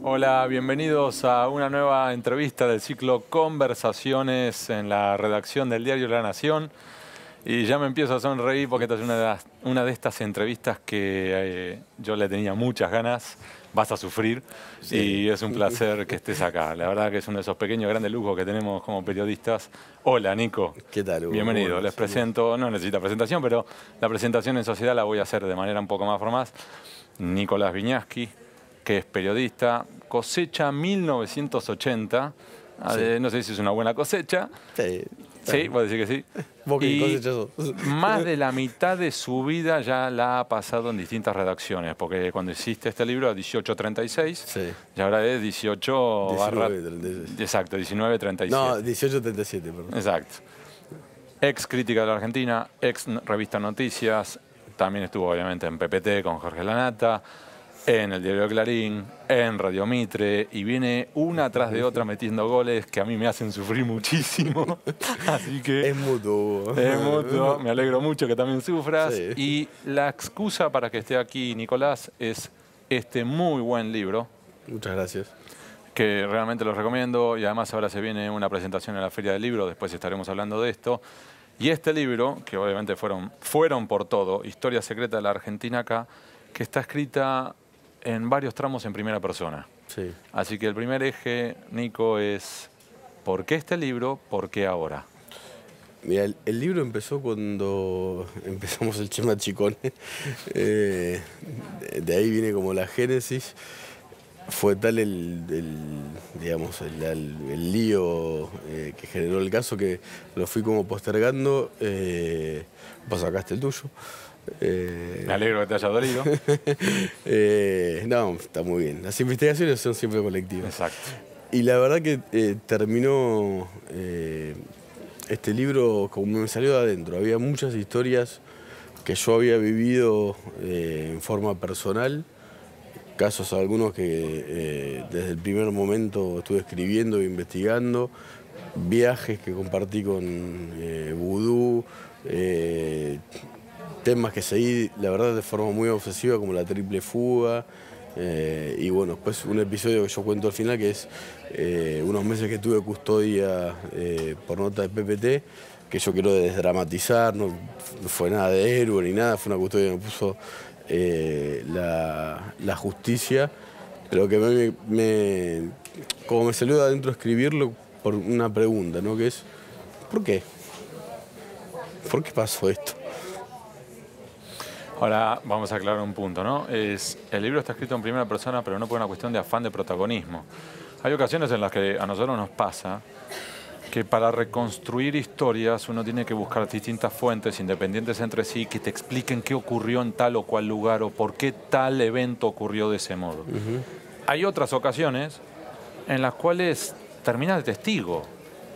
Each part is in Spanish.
Hola, bienvenidos a una nueva entrevista del ciclo Conversaciones en la redacción del diario La Nación. Y ya me empiezo a sonreír porque esta es una de estas entrevistas que yo le tenía muchas ganas. Vas a sufrir y es un placer que estés acá. La verdad que es uno de esos pequeños grandes lujos que tenemos como periodistas. Hola, Nico. ¿Qué tal, Hugo? Bienvenido. Les presento, no necesita presentación, pero la presentación en sociedad la voy a hacer de manera un poco más formal. Nicolás Viñaski, que es periodista, cosecha 1980. Sí. No sé si es una buena cosecha. Sí. Sí, voy a decir que sí. ¿Vos qué Y cosechas sos? más de la mitad de su vida ya la ha pasado en distintas redacciones, porque cuando hiciste este libro, 1836, Sí. y ahora es 18 barra... 1936. Exacto, 1937. No, 1837, perdón. Exacto. Ex crítica de la Argentina, ex revista Noticias, también estuvo obviamente en PPT con Jorge Lanata, en el diario Clarín, en Radio Mitre, y viene una tras de otra metiendo goles que a mí me hacen sufrir muchísimo. Así que Es mutuo. es mutuo, me alegro mucho que también sufras. Sí. Y la excusa para que esté aquí Nicolás es este muy buen libro, Muchas gracias. que realmente lo recomiendo, y además ahora se viene una presentación en la Feria del Libro, después estaremos hablando de esto. Y este libro, que obviamente fueron por todo, Historia secreta de la Argentina acá, que está escrita en varios tramos en primera persona. Sí. Así que el primer eje, Nico, es ¿por qué este libro? ¿Por qué ahora? Mira, el libro empezó cuando empezamos el Chema Chicone. De ahí viene como la génesis. Fue tal digamos, el lío que generó el caso que lo fui como postergando. Vos sacaste el tuyo. Me alegro que te haya dolido. No, está muy bien. Las investigaciones son siempre colectivas. Exacto. Y la verdad que terminó este libro como me salió de adentro. Había muchas historias que yo había vivido en forma personal. Casos algunos que desde el primer momento estuve escribiendo e investigando. Viajes que compartí con Vudú. Temas que seguí, la verdad, de forma muy obsesiva, como la triple fuga. Y bueno, después un episodio que yo cuento al final, que es unos meses que tuve custodia por nota de PPT, que yo quiero desdramatizar, no fue nada de héroe ni nada, fue una custodia que me puso la justicia, pero que como me salió de adentro escribirlo por una pregunta, ¿no? Que es, ¿por qué? ¿Por qué pasó esto? Ahora vamos a aclarar un punto, ¿no? El libro está escrito en primera persona, pero no por una cuestión de afán de protagonismo. Hay ocasiones en las que a nosotros nos pasa que para reconstruir historias uno tiene que buscar distintas fuentes independientes entre sí que te expliquen qué ocurrió en tal o cual lugar o por qué tal evento ocurrió de ese modo. Hay otras ocasiones en las cuales terminas de testigo,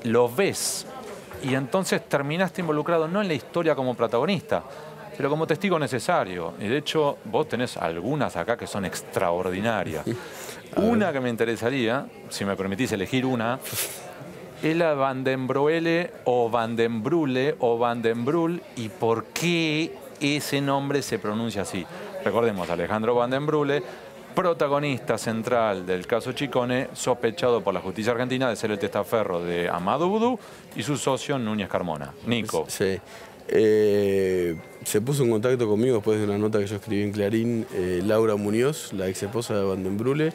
lo ves y entonces terminaste involucrado no en la historia como protagonista, pero como testigo necesario. Y de hecho vos tenés algunas acá que son extraordinarias. Una que me interesaría, si me permitís elegir una, es la Van den Broele o Van den Brule o Van den Brul, y por qué ese nombre se pronuncia así. Recordemos, Alejandro Van den Brule, protagonista central del caso Chicone, sospechado por la justicia argentina de ser el testaferro de Amado Vudú y su socio Núñez Carmona. Nico. Sí. Se puso en contacto conmigo después de una nota que yo escribí en Clarín, Laura Muñoz, la ex esposa de Van den Brule.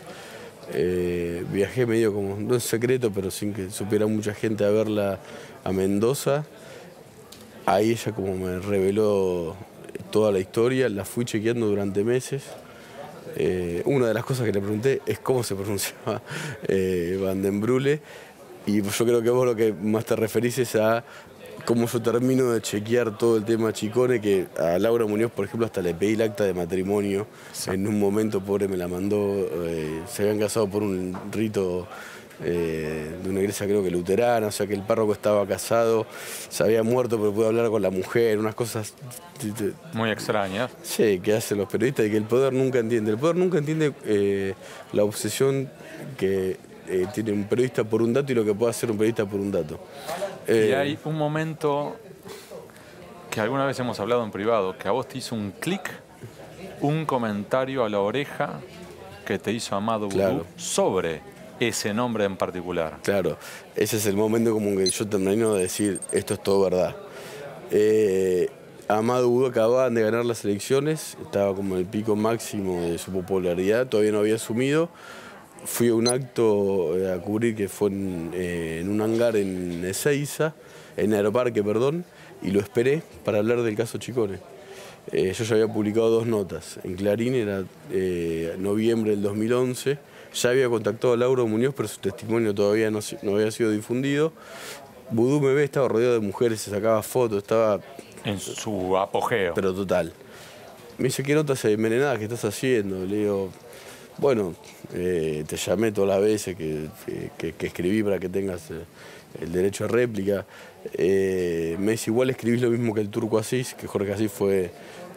Viajé medio como, no en secreto, pero sin que supiera mucha gente, a verla a Mendoza. Ahí ella como me reveló toda la historia, la fui chequeando durante meses. Una de las cosas que le pregunté es cómo se pronunciaba Van den Brule, y yo creo que vos lo que más te referís es a cómo yo termino de chequear todo el tema Chicone, que a Laura Muñoz, por ejemplo, hasta le pedí el acta de matrimonio. Exacto. En un momento, pobre, me la mandó, se habían casado por un rito de una iglesia, creo que luterana, o sea que el párroco estaba casado, se había muerto, pero pudo hablar con la mujer, unas cosas muy extrañas. Sí, que hacen los periodistas y que el poder nunca entiende. El poder nunca entiende la obsesión que tiene un periodista por un dato y lo que puede hacer un periodista por un dato. Y hay un momento que alguna vez hemos hablado en privado, que a vos te hizo un clic, un comentario a la oreja que te hizo Amado Vudú Claro. sobre ese nombre en particular. Claro, ese es el momento como que yo termino de decir, esto es todo verdad. Amado Vudú acababan de ganar las elecciones, estaba como en el pico máximo de su popularidad, todavía no había asumido. Fui a un acto a cubrir que fue en un hangar en Ezeiza, en Aeroparque, perdón, y lo esperé para hablar del caso Chicone. Yo ya había publicado 2 notas. En Clarín era noviembre del 2011. Ya había contactado a Laura Muñoz, pero su testimonio todavía no había sido difundido. Vudú me ve, estaba rodeado de mujeres, se sacaba fotos, estaba... En su apogeo. Pero total. Me dice, ¿qué notas envenenadas que estás haciendo? Le digo, bueno, te llamé todas las veces que escribí para que tengas el derecho a réplica. Me dice, igual escribís lo mismo que el Turco Asís, que Jorge Asís fue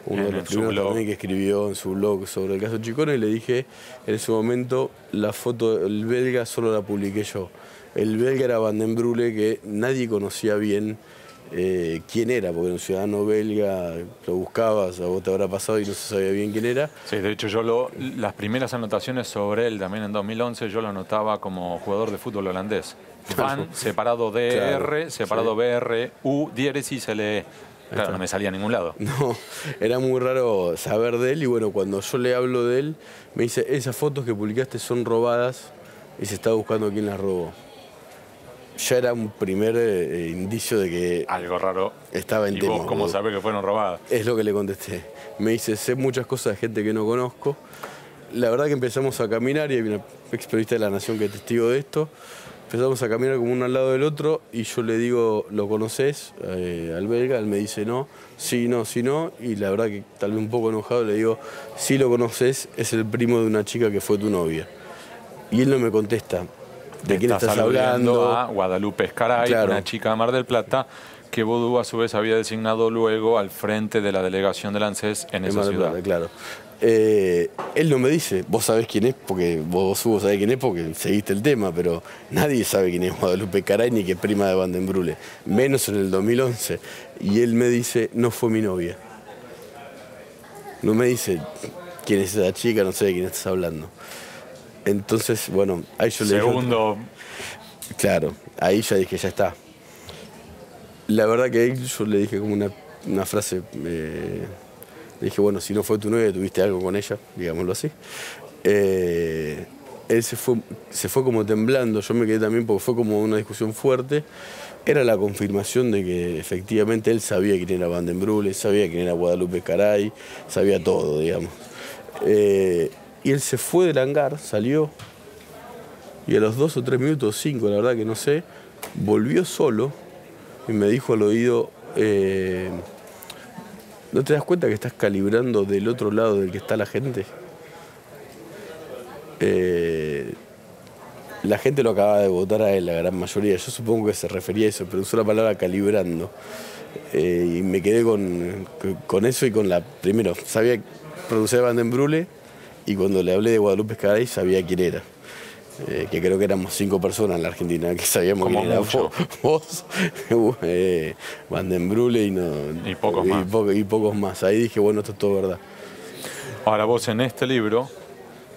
uno de los primeros también que escribió en su blog sobre el caso Chicone, y le dije, en ese momento, la foto del belga solo la publiqué yo. El belga era Van den Brule, que nadie conocía bien quién era, porque un ciudadano belga lo buscabas, a vos te habrá pasado y no se sabía bien quién era. Sí, de hecho yo las primeras anotaciones sobre él también en 2011 yo lo anotaba como jugador de fútbol holandés. Van, separado DR, claro, separado sí. BR, U, diéresis, LE. Claro, no me salía a ningún lado. No, era muy raro saber de él y bueno, cuando yo le hablo de él, me dice, esas fotos que publicaste son robadas y se está buscando quién las robó. Ya era un primer indicio de que... algo raro. Estaba en tema. ¿Y vos cómo sabés que fueron robadas? Es lo que le contesté. Me dice, sé muchas cosas de gente que no conozco. La verdad que empezamos a caminar y hay una ex periodista de La Nación que es testigo de esto. Empezamos a caminar como uno al lado del otro y yo le digo, ¿lo conoces al belga? Él me dice no, sí, no, sí, no. Y la verdad que tal vez un poco enojado le digo, sí lo conoces, es el primo de una chica que fue tu novia. Y él no me contesta. ¿De quién estás hablando? A Guadalupe Escaray, claro. Una chica de Mar del Plata, que Vudú a su vez había designado luego al frente de la delegación del ANSES en esa ciudad. Plata, claro. Él no me dice, vos sabés quién es, porque vos sabés quién es porque seguiste el tema, pero nadie sabe quién es Guadalupe Escaray ni que es prima de Van den Brule, menos en el 2011. Y él me dice, no fue mi novia. No me dice quién es esa chica, no sé de quién estás hablando. Entonces, bueno, ahí yo le dije... Segundo... Claro, ahí ya dije, ya está. La verdad que yo le dije como una frase... le dije, bueno, si no fue tu novia, tuviste algo con ella, digámoslo así. Él se fue como temblando, yo me quedé también porque fue como una discusión fuerte. Era la confirmación de que efectivamente él sabía quién era Van den Brule, sabía quién era Guadalupe Escaray, sabía todo, digamos. Y él se fue del hangar, salió, y a los 2 o 3 minutos, 5, la verdad que no sé, volvió solo y me dijo al oído, ¿no te das cuenta que estás calibrando del otro lado del que está la gente? La gente lo acaba de votar a él, la gran mayoría. Yo supongo que se refería a eso, pero usó la palabra calibrando. Y me quedé con eso y con la... Primero, sabía producir Van den Brule y cuando le hablé de Guadalupe Escaray sabía quién era. Que creo que éramos 5 personas en la Argentina que sabíamos quién era vos, Van den Brule y pocos más. Ahí dije, bueno, esto es todo verdad. Ahora vos en este libro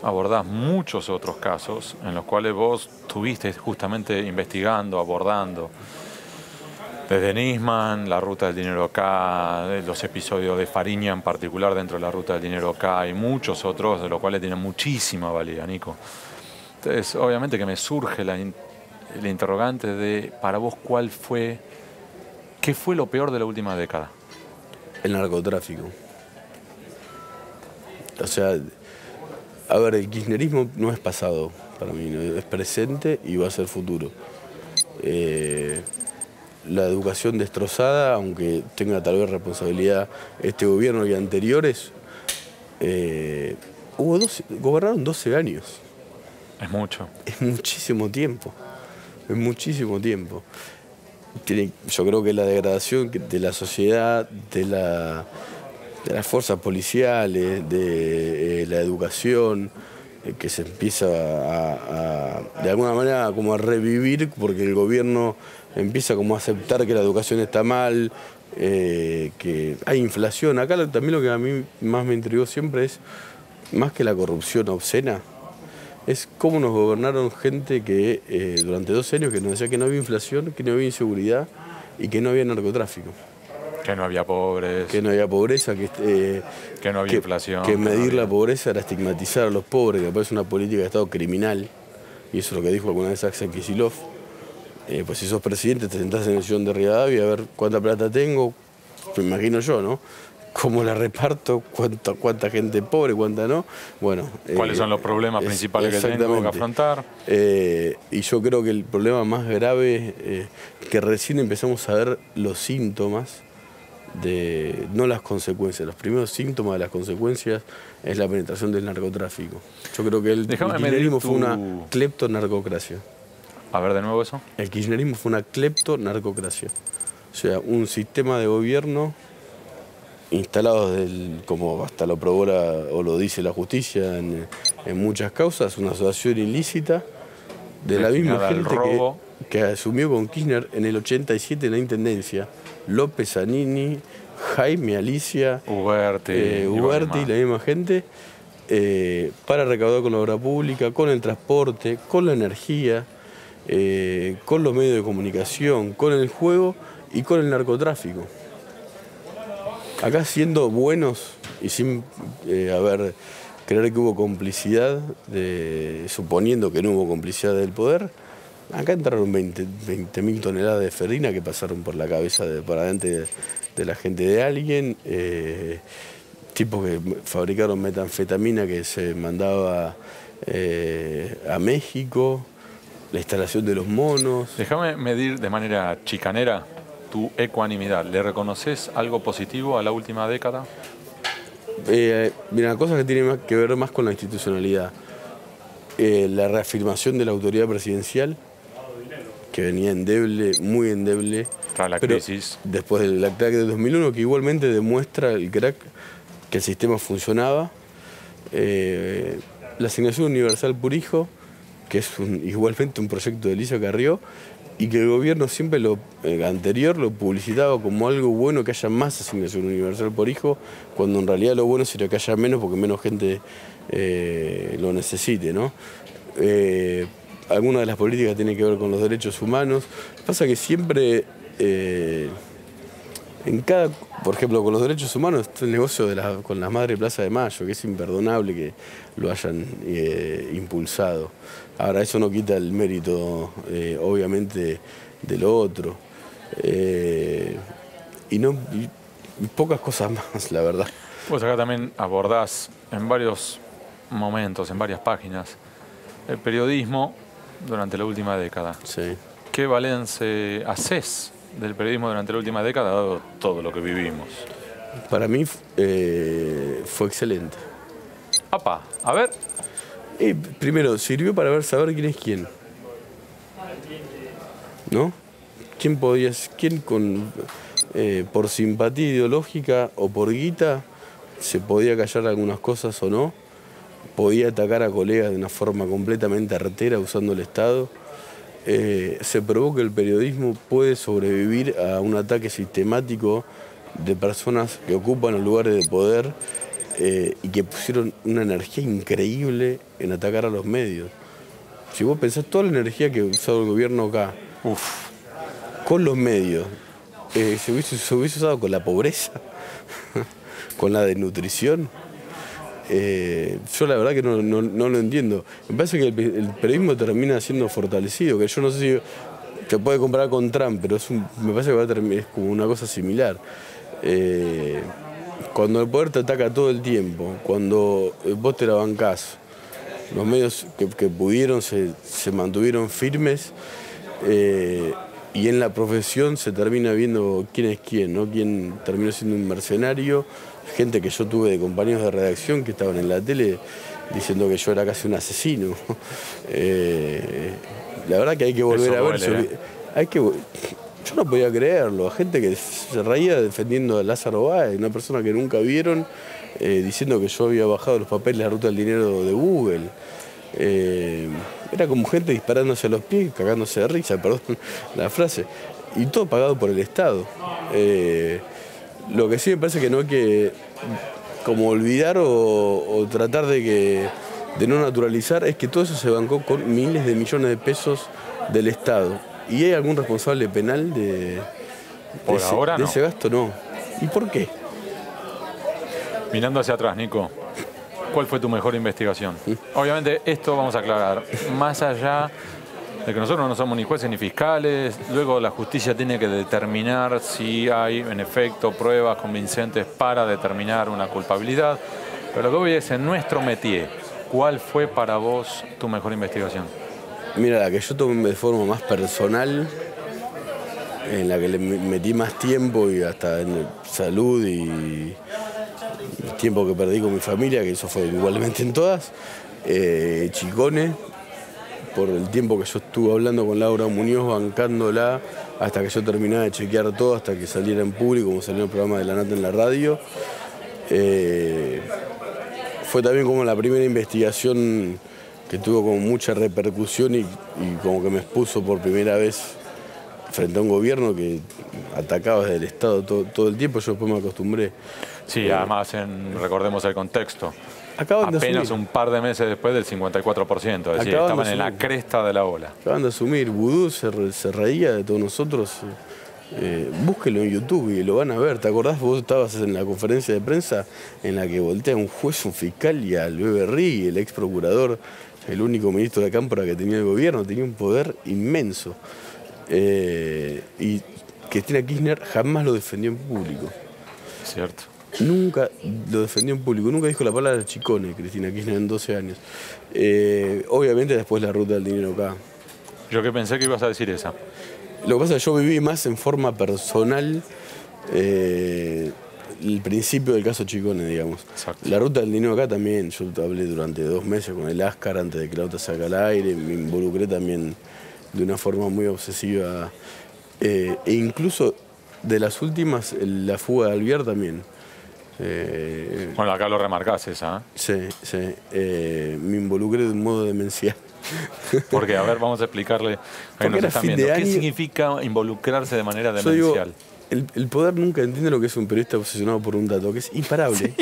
abordás muchos otros casos en los cuales vos estuviste justamente investigando, abordando. Desde Nisman, la ruta del dinero acá, los episodios de Fariña en particular dentro de la ruta del dinero acá y muchos otros de los cuales tienen muchísima valía, Nico. Entonces, obviamente que me surge el interrogante de, para vos, ¿qué fue lo peor de la última década? El narcotráfico. O sea, a ver, el kirchnerismo no es pasado para mí, ¿no? Es presente y va a ser futuro. La educación destrozada, aunque tenga tal vez responsabilidad este gobierno y anteriores, gobernaron 12 años. Es mucho. Es muchísimo tiempo. Es muchísimo tiempo. Yo creo que la degradación de la sociedad, de las fuerzas policiales, de la educación, que se empieza de alguna manera como a revivir porque el gobierno empieza como a aceptar que la educación está mal, que hay inflación. Acá también lo que a mí más me intrigó siempre es, más que la corrupción obscena, es cómo nos gobernaron gente que durante 12 años que nos decía que no había inflación, que no había inseguridad y que no había narcotráfico. Que no había pobres. Que no había pobreza, que no había inflación. Que medir la pobreza era estigmatizar a los pobres, que me parece una política de Estado criminal. Y eso es lo que dijo alguna vez Axel Kicillof. Pues si sos presidente te sentás en el sillón de Rivadavia a ver cuánta plata tengo, me imagino yo, ¿no? Cómo la reparto, cuánta gente pobre, cuánta no. Bueno, ¿cuáles son los problemas principales que tengo que afrontar? Y yo creo que el problema más grave, que recién empezamos a ver los síntomas, no las consecuencias. Los primeros síntomas de las consecuencias es la penetración del narcotráfico. Yo creo que el kirchnerismo fue una cleptonarcocracia. A ver, de nuevo eso. El kirchnerismo fue una cleptonarcocracia. O sea, un sistema de gobierno instalado, como hasta lo probó o lo dice la justicia en muchas causas, una asociación ilícita de la misma gente que asumió con Kirchner en el 87 en la Intendencia. López, Zanini, Jaime, Alicia, Uberti, la misma gente, para recaudar con la obra pública, con el transporte, con la energía, con los medios de comunicación, con el juego y con el narcotráfico. Acá siendo buenos y sin creer que hubo complicidad, suponiendo que no hubo complicidad del poder, acá entraron 20.000 toneladas de ferrina que pasaron por la cabeza para adelante de la gente de alguien, tipos que fabricaron metanfetamina que se mandaba a México, la instalación de los monos. Déjame medir de manera chicanera tu ecuanimidad. ¿Le reconoces algo positivo a la última década? Mira, cosas que tienen que ver más con la institucionalidad. La reafirmación de la autoridad presidencial, que venía endeble, muy endeble. Tras la crisis. Después del ataque de 2001, que igualmente demuestra el crack que el sistema funcionaba. La asignación universal por hijo, que es igualmente un proyecto de Elisa Carrió, y que el gobierno siempre anterior lo publicitaba como algo bueno que haya más asignación universal por hijo, cuando en realidad lo bueno sería que haya menos porque menos gente lo necesite, ¿no? Algunas de las políticas tienen que ver con los derechos humanos. Pasa que siempre, por ejemplo, con los derechos humanos, está el negocio con las Madres de Plaza de Mayo, que es imperdonable que lo hayan impulsado. Ahora, eso no quita el mérito, obviamente, de lo otro. Y pocas cosas más, la verdad. Pues acá también abordás en varios momentos, en varias páginas, el periodismo durante la última década. Sí. ¿Qué balance haces del periodismo durante la última década, dado todo lo que vivimos? Para mí fue excelente. ¡Apa! A ver. Primero, sirvió para saber quién es quién. ¿No? ¿Quién por simpatía ideológica o por guita se podía callar algunas cosas o no? Podía atacar a colegas de una forma completamente artera usando el Estado. Se probó que el periodismo puede sobrevivir a un ataque sistemático de personas que ocupan los lugares de poder y que pusieron una energía increíble en atacar a los medios. Si vos pensás toda la energía que ha usado el gobierno acá, con los medios, se hubiese usado con la pobreza, con la desnutrición. Yo la verdad que no lo entiendo. Me parece que el periodismo termina siendo fortalecido, que yo no sé si se puede comparar con Trump, pero me parece que es como una cosa similar. Cuando el poder te ataca todo el tiempo, cuando vos te la bancás, los medios que pudieron se mantuvieron firmes, y en la profesión se termina viendo quién es quién, ¿no? Quién terminó siendo un mercenario. Gente que yo tuve de compañeros de redacción que estaban en la tele diciendo que yo era casi un asesino. La verdad que hay que volver a ver. Yo no podía creerlo. Gente que se reía defendiendo a Lázaro Báez, una persona que nunca vieron, diciendo que yo había bajado los papeles de la ruta del dinero de Google. Era como gente disparándose a los pies, cagándose de risa, perdón la frase. Y todo pagado por el Estado. Lo que sí me parece que no hay que como olvidar o tratar de de no naturalizar, es que todo eso se bancó con miles de millones de pesos del Estado. ¿Y hay algún responsable penal de ese gasto? No. ¿Y por qué? Mirando hacia atrás, Nico, ¿cuál fue tu mejor investigación? Obviamente esto vamos a aclarar, más allá de que nosotros no somos ni jueces ni fiscales, luego la justicia tiene que determinar si hay en efecto pruebas convincentes para determinar una culpabilidad, pero lo que voy es en nuestro métier, ¿cuál fue para vos tu mejor investigación? Mira, la que yo tomé de forma más personal, en la que le metí más tiempo y hasta en salud y tiempo que perdí con mi familia, que eso fue igualmente en todas, Chicone, por el tiempo que yo estuve hablando con Laura Muñoz, bancándola, hasta que yo terminaba de chequear todo, hasta que saliera en público, como salió el programa de La Nata en la radio. Fue también como la primera investigación que tuvo como mucha repercusión y como que me expuso por primera vez frente a un gobierno que atacaba desde el Estado todo el tiempo. Yo después me acostumbré. Sí, además recordemos el contexto. Apenas un par de meses después del 54%, es decir, estaban en la cresta de la ola. Acaban de asumir, Vudú se reía de todos nosotros. Búsquelo en YouTube y lo van a ver. ¿Te acordás? Vos estabas en la conferencia de prensa en la que voltea un juez, un fiscal y al Bebe Rigui, el ex procurador, el único ministro de Cámpora que tenía el gobierno, tenía un poder inmenso. Y Cristina Kirchner jamás lo defendió en público. Cierto. Nunca lo defendió en público, nunca dijo la palabra Chicone, Cristina Kirchner, en 12 años. Obviamente después la ruta del dinero acá. Yo que pensé que ibas a decir esa. Lo que pasa es que yo viví más en forma personal el principio del caso Chicone, digamos. Exacto. La ruta del dinero acá también, yo hablé durante 2 meses con el Ascar antes de que la otra salga al aire, me involucré también de una forma muy obsesiva. E incluso de las últimas, la fuga de Alvear también. Bueno, acá lo remarcás esa, ¿eh? Sí. Me involucré de un modo demencial. Porque, a ver, vamos a explicarle a quienes nos están viendo. ¿Qué significa involucrarse de manera demencial? Digo, el poder nunca entiende lo que es un periodista obsesionado por un dato, que es imparable. Sí.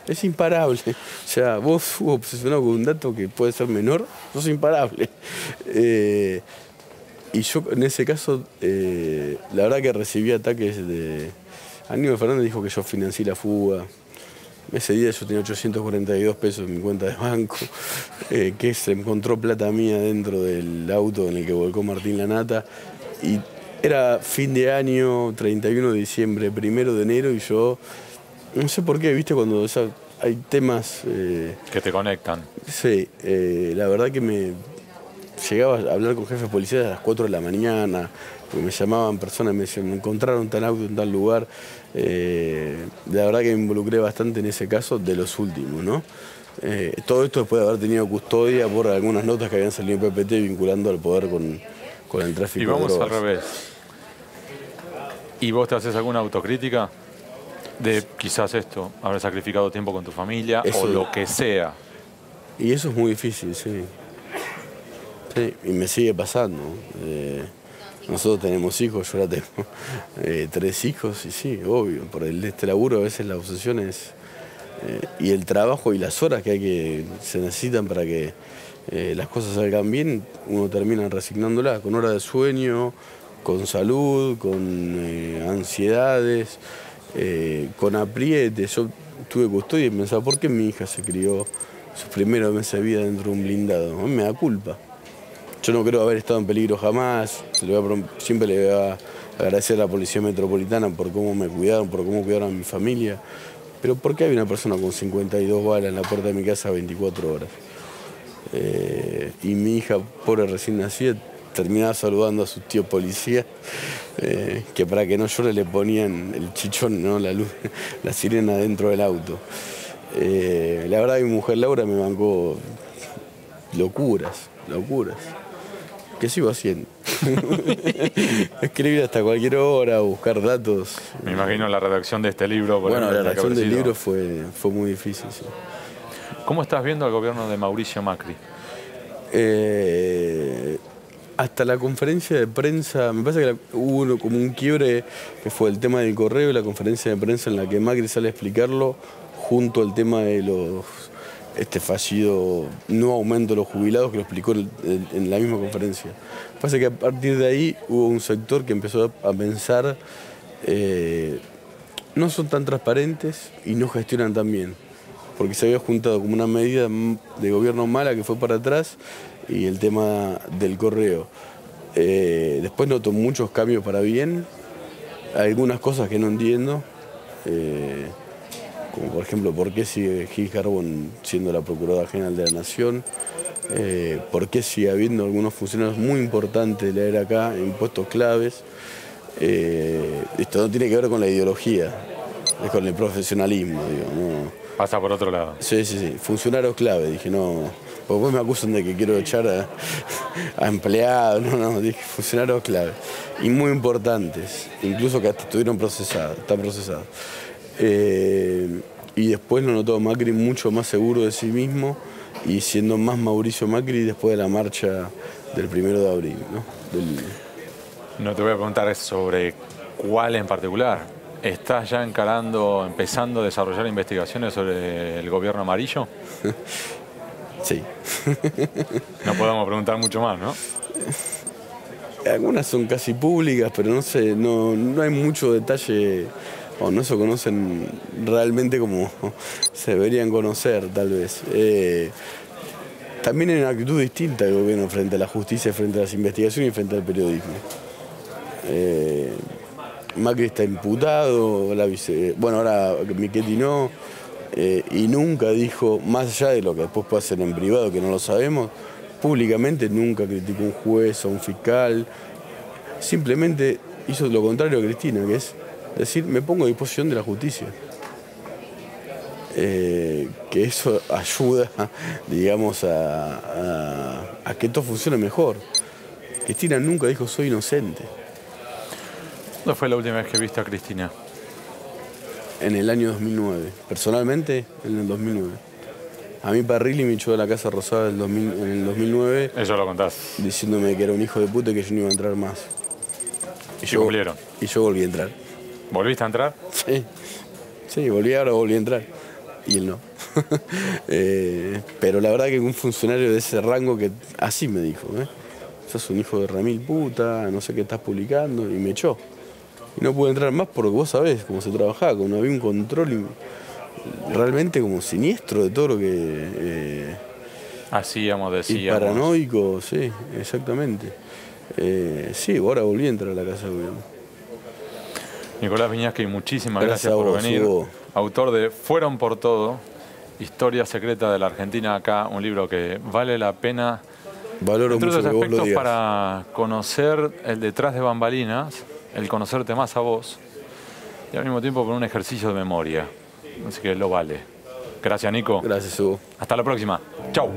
Es imparable. O sea, vos obsesionado con un dato que puede ser menor, sos imparable. Y yo en ese caso, la verdad que recibí ataques de... Aníbal Fernández dijo que yo financié la fuga. Ese día yo tenía 842 pesos en mi cuenta de banco, que se encontró plata mía dentro del auto en el que volcó Martín Lanata. Y era fin de año, 31 de diciembre, 1 de enero, y yo, no sé por qué, viste, cuando hay temas... que te conectan. Sí, la verdad que me llegaba a hablar con jefes policiales a las 4 de la mañana, porque me llamaban personas y me decían, me encontraron tal auto en tal lugar. La verdad que me involucré bastante en ese caso, de los últimos, ¿no? Todo esto después de haber tenido custodia por algunas notas que habían salido en PPT vinculando al poder con el tráfico de drogas. Y vamos al revés. ¿Y vos te haces alguna autocrítica de quizás esto, haber sacrificado tiempo con tu familia eso, o lo que sea? Y eso es muy difícil, sí. Sí, y me sigue pasando. Nosotros tenemos hijos, yo ahora tengo 3 hijos y sí, obvio, por este laburo a veces la obsesión es... y el trabajo y las horas que se necesitan para que las cosas salgan bien, uno termina resignándola con horas de sueño, con salud, con ansiedades, con aprietes. Yo tuve custodia y pensaba, ¿por qué mi hija se crió sus primeros meses de vida dentro de un blindado? A mí me da culpa. Yo no creo haber estado en peligro jamás, siempre le voy a agradecer a la Policía Metropolitana por cómo me cuidaron, por cómo cuidaron a mi familia, pero ¿por qué hay una persona con 52 balas en la puerta de mi casa 24 horas? Y mi hija, pobre recién nacida, terminaba saludando a sus tíos policías, que para que no llore le ponían el chichón, ¿no? La luz, la sirena dentro del auto. La verdad que mi mujer Laura me bancó locuras. ¿Qué sigo haciendo? Escribir hasta cualquier hora, buscar datos. Me imagino la redacción de este libro. Bueno, la redacción del libro fue muy difícil, sí. ¿Cómo estás viendo al gobierno de Mauricio Macri? Hasta la conferencia de prensa, me parece que hubo como un quiebre que fue el tema del correo y la conferencia de prensa en la que Macri sale a explicarlo junto al tema de los este fallido no aumento de los jubilados que lo explicó en la misma conferencia. Pasa que a partir de ahí hubo un sector que empezó a pensar, no son tan transparentes y no gestionan tan bien, porque se había juntado como una medida de gobierno mala que fue para atrás y el tema del correo. Después noto muchos cambios para bien, algunas cosas que no entiendo, como por ejemplo por qué sigue Gil Carbón siendo la Procuradora General de la Nación, por qué sigue habiendo algunos funcionarios muy importantes de la era acá en puestos claves. Esto no tiene que ver con la ideología, es con el profesionalismo, digo, ¿no? Pasa por otro lado. Sí, funcionarios clave, dije, no, porque después me acusan de que quiero echar a empleados, no, dije funcionarios clave, y muy importantes, incluso que hasta están procesados. Y después lo notó Macri mucho más seguro de sí mismo y siendo más Mauricio Macri después de la marcha del 1 de abril, ¿no? No te voy a preguntar sobre cuál en particular. ¿Estás ya empezando a desarrollar investigaciones sobre el gobierno amarillo? Sí. No podemos preguntar mucho más, ¿no? Algunas son casi públicas, pero no sé, no hay mucho detalle, o no se conocen realmente como se deberían conocer, tal vez. También hay una actitud distinta del gobierno frente a la justicia, frente a las investigaciones y frente al periodismo. Macri está imputado, ahora Michetti no, y nunca dijo, más allá de lo que después puede hacer en privado, que no lo sabemos, públicamente nunca criticó a un juez o a un fiscal, simplemente hizo lo contrario a Cristina, que es decir, me pongo a disposición de la justicia. Que eso ayuda, digamos, a que todo funcione mejor. Cristina nunca dijo soy inocente. ¿Cuándo fue la última vez que viste a Cristina? En el año 2009. Personalmente, en el 2009. A mí Parrilli me echó de la Casa Rosada en el 2009. Eso lo contás. Diciéndome que era un hijo de puta y que yo no iba a entrar más. ¿Y cumplieron? Y yo volví a entrar. ¿Volviste a entrar? Sí, volví a entrar. Y él no. Pero la verdad que un funcionario de ese rango que así me dijo, sos un hijo de remil puta, no sé qué estás publicando, y me echó. Y no pude entrar más porque vos sabés cómo se trabajaba, como había un control realmente como siniestro de todo lo que... decíamos. Y paranoico, sí, exactamente. Sí, ahora volví a entrar a la Casa de Gobierno. Nicolás Viñaski, muchísimas gracias a por vos, venir. Hugo. Autor de Fueron por Todo, Historia Secreta de la Argentina acá, un libro que vale la pena. Valoro entre mucho otros que vos lo aspectos digas. para conocer el detrás de bambalinas, el conocerte más a vos y al mismo tiempo por un ejercicio de memoria. Así que lo vale. Gracias, Nico. Gracias, Hugo. Hasta la próxima. Chau.